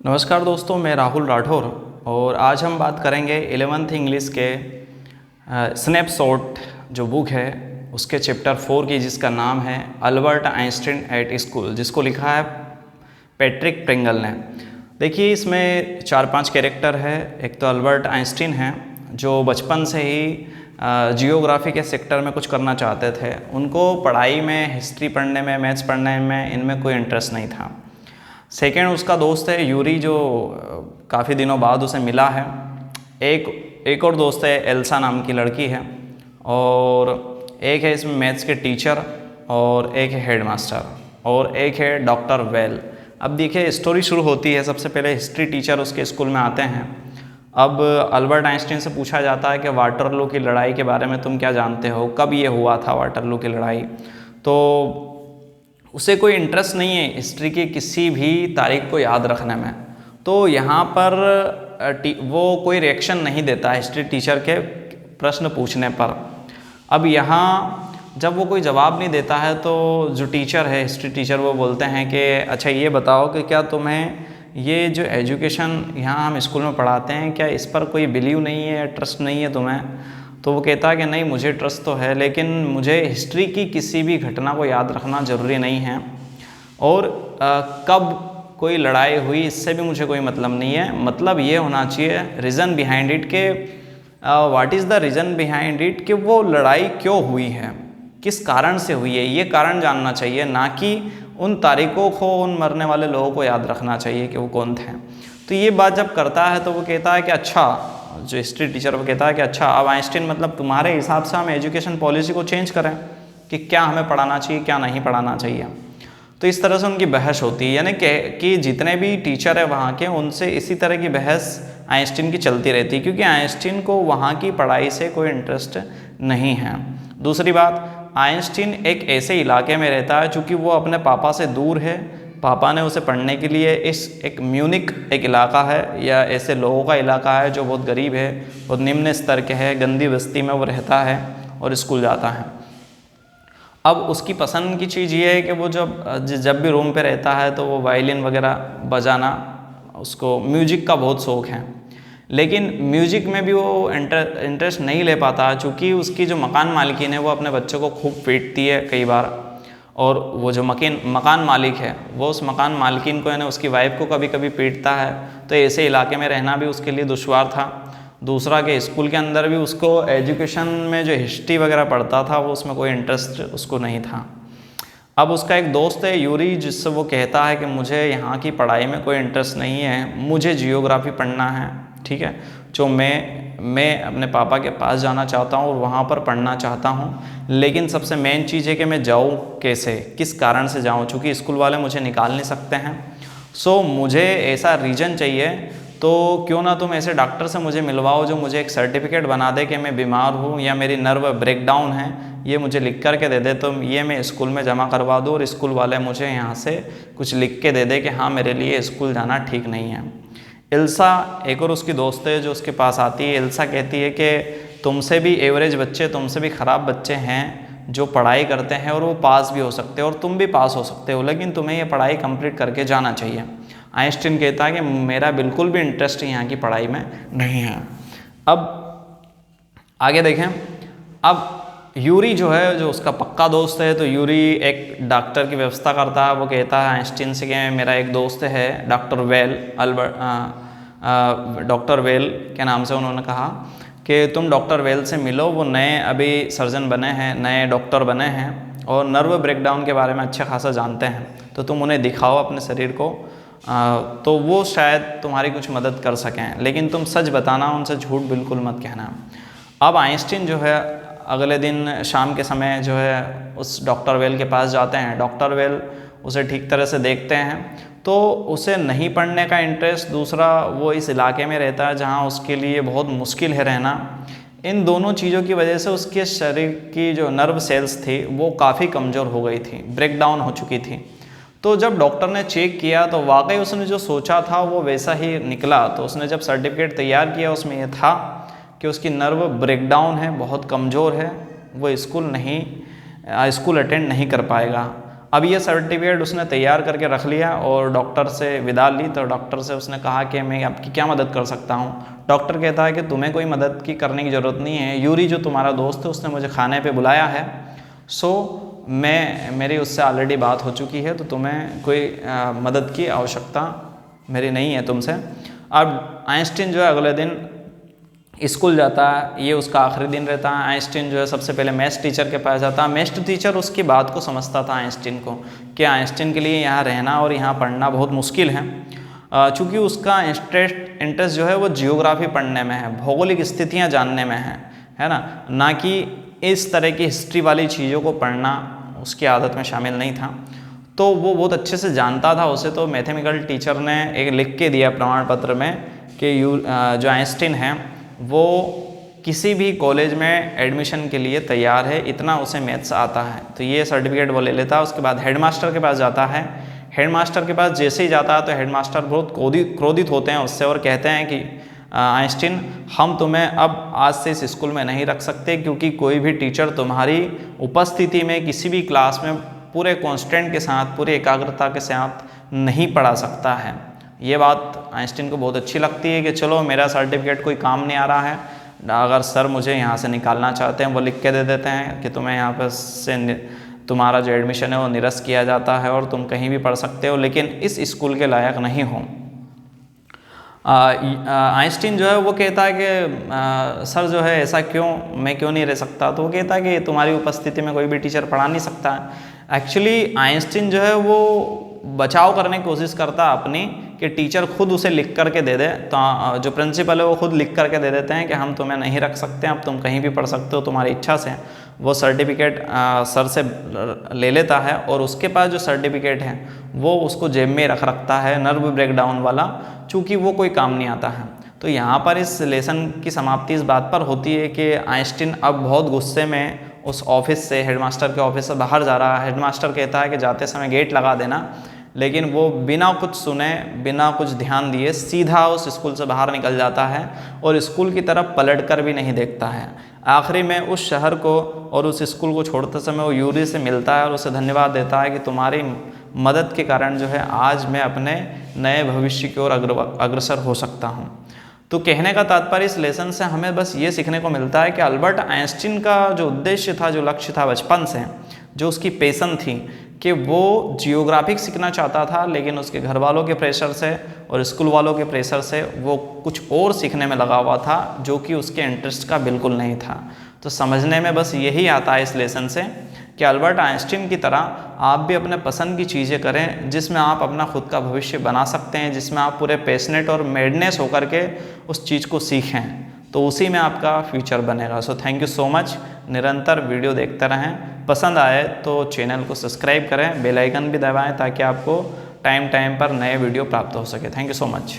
नमस्कार दोस्तों, मैं राहुल राठौर और आज हम बात करेंगे 11th इंग्लिश के स्नैपशॉट जो बुक है उसके चैप्टर 4 की, जिसका नाम है अल्बर्ट आइंस्टीन एट स्कूल, जिसको लिखा है पैट्रिक प्रिंगल ने। देखिए, इसमें 4-5 कैरेक्टर है। एक तो अल्बर्ट आइंस्टीन हैं जो बचपन से ही जियोग्राफी के सेक्टर में कुछ करना चाहते थे। उनको पढ़ाई में, हिस्ट्री पढ़ने में, मैथ्स पढ़ने में, इनमें कोई इंटरेस्ट नहीं था। सेकेंड, उसका दोस्त है यूरी जो काफ़ी दिनों बाद उसे मिला है। एक और दोस्त है एल्सा नाम की लड़की है, और एक है इसमें मैथ्स के टीचर, और एक है हेडमास्टर, और एक है डॉक्टर वेल। अब देखिए, स्टोरी शुरू होती है। सबसे पहले हिस्ट्री टीचर उसके स्कूल में आते हैं। अब अल्बर्ट आइंस्टीन से पूछा जाता है कि वाटरलू की लड़ाई के बारे में तुम क्या जानते हो, कब ये हुआ था वाटरलू की लड़ाई। तो उसे कोई इंटरेस्ट नहीं है हिस्ट्री की किसी भी तारीख को याद रखने में। तो यहाँ पर वो कोई रिएक्शन नहीं देता हिस्ट्री टीचर के प्रश्न पूछने पर। अब यहाँ जब वो कोई जवाब नहीं देता है तो जो टीचर है, हिस्ट्री टीचर, वो बोलते हैं कि अच्छा ये बताओ कि क्या तुम्हें ये जो एजुकेशन यहाँ हम स्कूल में पढ़ाते हैं, क्या इस पर कोई बिलीव नहीं है, ट्रस्ट नहीं है तुम्हें? तो वो कहता है कि नहीं, मुझे ट्रस्ट तो है, लेकिन मुझे हिस्ट्री की किसी भी घटना को याद रखना ज़रूरी नहीं है, और कब कोई लड़ाई हुई इससे भी मुझे कोई मतलब नहीं है। मतलब ये होना चाहिए रीज़न बिहाइंड इट के what is the reason behind it, कि वो लड़ाई क्यों हुई है, किस कारण से हुई है, ये कारण जानना चाहिए, ना कि उन तारीखों को, उन मरने वाले लोगों को याद रखना चाहिए कि वो कौन थे। तो ये बात जब करता है तो वो कहता है कि अच्छा, जो हिस्ट्री टीचर वो कहता है कि अच्छा, अब आइंस्टीन मतलब तुम्हारे हिसाब से हम एजुकेशन पॉलिसी को चेंज करें कि क्या हमें पढ़ाना चाहिए, क्या नहीं पढ़ाना चाहिए। तो इस तरह से उनकी बहस होती है, यानी कि जितने भी टीचर है वहाँ के, उनसे इसी तरह की बहस आइंस्टीन की चलती रहती है, क्योंकि आइंस्टीन को वहाँ की पढ़ाई से कोई इंटरेस्ट नहीं है। दूसरी बात, आइंस्टीन एक ऐसे इलाके में रहता है चूँकि वो अपने पापा से दूर है। पापा ने उसे पढ़ने के लिए एक म्यूनिक एक इलाका है, या ऐसे लोगों का इलाका है जो बहुत गरीब है, बहुत निम्न स्तर के है, गंदी बस्ती में वो रहता है और स्कूल जाता है। अब उसकी पसंद की चीज़ ये है कि वो जब भी रूम पे रहता है तो वो वायलिन वगैरह बजाना, उसको म्यूजिक का बहुत शौक़ है, लेकिन म्यूजिक में भी वो इंटरेस्ट नहीं ले पाता, चूँकि उसकी जो मकान मालिकिन है वो अपने बच्चों को खूब पीटती है कई बार, और वो जो मकान मालिक है वो उस मकान मालकिन को, यानी उसकी वाइफ को, कभी कभी पीटता है। तो ऐसे इलाके में रहना भी उसके लिए दुश्वार था। दूसरा कि स्कूल के अंदर भी उसको एजुकेशन में जो हिस्ट्री वगैरह पढ़ता था वो उसमें कोई इंटरेस्ट उसको नहीं था। अब उसका एक दोस्त है यूरी, जिससे वो कहता है कि मुझे यहाँ की पढ़ाई में कोई इंटरेस्ट नहीं है, मुझे जियोग्राफी पढ़ना है, ठीक है, जो मैं अपने पापा के पास जाना चाहता हूँ और वहाँ पर पढ़ना चाहता हूँ। लेकिन सबसे मेन चीज़ है कि मैं जाऊँ कैसे, किस कारण से जाऊँ, चूँकि स्कूल वाले मुझे निकाल नहीं सकते हैं। सो मुझे ऐसा रीज़न चाहिए, तो क्यों ना तुम ऐसे डॉक्टर से मुझे मिलवाओ जो मुझे एक सर्टिफिकेट बना दे कि मैं बीमार हूँ या मेरी नर्व ब्रेकडाउन है, ये मुझे लिख कर के दे दे, तो ये मैं स्कूल में जमा करवा दूँ और स्कूल वाले मुझे यहाँ से कुछ लिख के दे दे कि हाँ, मेरे लिए स्कूल जाना ठीक नहीं है। एल्सा एक और उसकी दोस्त है जो उसके पास आती है। एल्सा कहती है कि तुमसे भी एवरेज बच्चे, तुमसे भी ख़राब बच्चे हैं जो पढ़ाई करते हैं और वो पास भी हो सकते हैं, और तुम भी पास हो सकते हो, लेकिन तुम्हें ये पढ़ाई कंप्लीट करके जाना चाहिए। आइंस्टीन कहता है कि मेरा बिल्कुल भी इंटरेस्ट यहाँ की पढ़ाई में नहीं है। अब आगे देखें। अब यूरी जो है, जो उसका पक्का दोस्त है, तो यूरी एक डॉक्टर की व्यवस्था करता है। वो कहता है आइंस्टीन से कि मेरा एक दोस्त है डॉक्टर वेल, डॉक्टर वेल के नाम से उन्होंने कहा कि तुम डॉक्टर वेल से मिलो, वो नए अभी सर्जन बने हैं, नए डॉक्टर बने हैं और नर्व ब्रेकडाउन के बारे में अच्छा खासा जानते हैं, तो तुम उन्हें दिखाओ अपने शरीर को, तो वो शायद तुम्हारी कुछ मदद कर सकें, लेकिन तुम सच बताना, उनसे झूठ बिल्कुल मत कहना। अब आइंस्टीन जो है अगले दिन शाम के समय जो है उस डॉक्टर वेल के पास जाते हैं। डॉक्टर वेल उसे ठीक तरह से देखते हैं, तो उसे नहीं पढ़ने का इंटरेस्ट, दूसरा वो इस इलाके में रहता है जहाँ उसके लिए बहुत मुश्किल है रहना। इन दोनों चीज़ों की वजह से उसके शरीर की जो नर्व सेल्स थी वो काफ़ी कमज़ोर हो गई थी, ब्रेकडाउन हो चुकी थी। तो जब डॉक्टर ने चेक किया तो वाकई उसने जो सोचा था वो वैसा ही निकला। तो उसने जब सर्टिफिकेट तैयार किया उसमें यह था कि उसकी नर्व ब्रेकडाउन है, बहुत कमज़ोर है, वो स्कूल अटेंड नहीं कर पाएगा। अब ये सर्टिफिकेट उसने तैयार करके रख लिया और डॉक्टर से विदा ली। तो डॉक्टर से उसने कहा कि मैं आपकी क्या मदद कर सकता हूँ। डॉक्टर कहता है कि तुम्हें कोई मदद की करने की ज़रूरत नहीं है, यूरी जो तुम्हारा दोस्त है उसने मुझे खाने पे बुलाया है, सो मेरी उससे ऑलरेडी बात हो चुकी है, तो तुम्हें कोई मदद की आवश्यकता मेरी नहीं है तुमसे। अब आइंस्टीन जो है अगले दिन स्कूल जाता है, ये उसका आखिरी दिन रहता है। आइंस्टीन जो है सबसे पहले मैथ्स टीचर के पास जाता है। मैथ्स टीचर उसकी बात को समझता था आइंस्टीन को, कि आइंस्टीन के लिए यहाँ रहना और यहाँ पढ़ना बहुत मुश्किल है, चूँकि उसका इंटरेस्ट जो है वो जियोग्राफी पढ़ने में है, भौगोलिक स्थितियाँ जानने में है ना कि इस तरह की हिस्ट्री वाली चीज़ों को पढ़ना उसकी आदत में शामिल नहीं था। तो वो बहुत अच्छे से जानता था उसे। तो मैथमेटिकल टीचर ने एक लिख के दिया प्रमाण पत्र में कि जो आइंस्टीन है वो किसी भी कॉलेज में एडमिशन के लिए तैयार है, इतना उसे मैथ्स आता है। तो ये सर्टिफिकेट वो ले लेता है। उसके बाद हेडमास्टर के पास जाता है। हेडमास्टर के पास जैसे ही जाता है तो हेडमास्टर बहुत क्रोधित होते हैं उससे और कहते हैं कि आइंस्टीन, हम तुम्हें अब आज से इस स्कूल में नहीं रख सकते, क्योंकि कोई भी टीचर तुम्हारी उपस्थिति में किसी भी क्लास में पूरे कॉन्स्टेंट के साथ, पूरी एकाग्रता के साथ नहीं पढ़ा सकता है। ये बात आइंस्टीन को बहुत अच्छी लगती है कि चलो मेरा सर्टिफिकेट कोई काम नहीं आ रहा है, अगर सर मुझे यहाँ से निकालना चाहते हैं वो लिख के दे देते हैं कि तुम्हें यहाँ पर से तुम्हारा जो एडमिशन है वो निरस्त किया जाता है और तुम कहीं भी पढ़ सकते हो, लेकिन इस स्कूल के लायक नहीं हो। आइंस्टीन जो है वो कहता है कि सर जो है ऐसा क्यों, मैं क्यों नहीं रह सकता। तो वो कहता है कि तुम्हारी उपस्थिति में कोई भी टीचर पढ़ा नहीं सकता है। एक्चुअली आइंस्टीन जो है वो बचाव करने की कोशिश करता अपनी, कि टीचर खुद उसे लिख करके दे दे। तो जो प्रिंसिपल है वो खुद लिख करके दे देते हैं कि हम तुम्हें नहीं रख सकते, अब तुम कहीं भी पढ़ सकते हो तुम्हारी इच्छा से। वो सर्टिफिकेट सर से ले लेता है और उसके पास जो सर्टिफिकेट है वो उसको जेब में रखता है, नर्व ब्रेकडाउन वाला, चूँकि वो कोई काम नहीं आता है। तो यहाँ पर इस लेसन की समाप्ति इस बात पर होती है कि आइंस्टीन अब बहुत गुस्से में उस ऑफिस से, हेडमास्टर के ऑफिस से बाहर जा रहा है। हेडमास्टर कहता है कि जाते समय गेट लगा देना, लेकिन वो बिना कुछ सुने, बिना कुछ ध्यान दिए सीधा उस स्कूल से बाहर निकल जाता है और स्कूल की तरफ पलटकर भी नहीं देखता है। आखिरी में उस शहर को और उस स्कूल को छोड़ते समय वो यूरी से मिलता है और उसे धन्यवाद देता है कि तुम्हारी मदद के कारण जो है आज मैं अपने नए भविष्य की ओर अग्रसर हो सकता हूँ। तो कहने का तात्पर्य इस लेसन से हमें बस ये सीखने को मिलता है कि अल्बर्ट आइंस्टीन का जो उद्देश्य था, जो लक्ष्य था बचपन से, जो उसकी पैशन थी कि वो जियोग्राफिक सीखना चाहता था, लेकिन उसके घर वालों के प्रेशर से और स्कूल वालों के प्रेशर से वो कुछ और सीखने में लगा हुआ था जो कि उसके इंटरेस्ट का बिल्कुल नहीं था। तो समझने में बस यही आता है इस लेसन से कि अल्बर्ट आइंस्टीन की तरह आप भी अपने पसंद की चीज़ें करें जिसमें आप अपना खुद का भविष्य बना सकते हैं, जिसमें आप पूरे पैशनेट और मेडनेस होकर के उस चीज़ को सीखें, तो उसी में आपका फ्यूचर बनेगा। So thank you so much. निरंतर वीडियो देखते रहें, पसंद आए तो चैनल को सब्सक्राइब करें, बेल आइकन भी दबाएं ताकि आपको टाइम पर नए वीडियो प्राप्त हो सके। Thank you so much.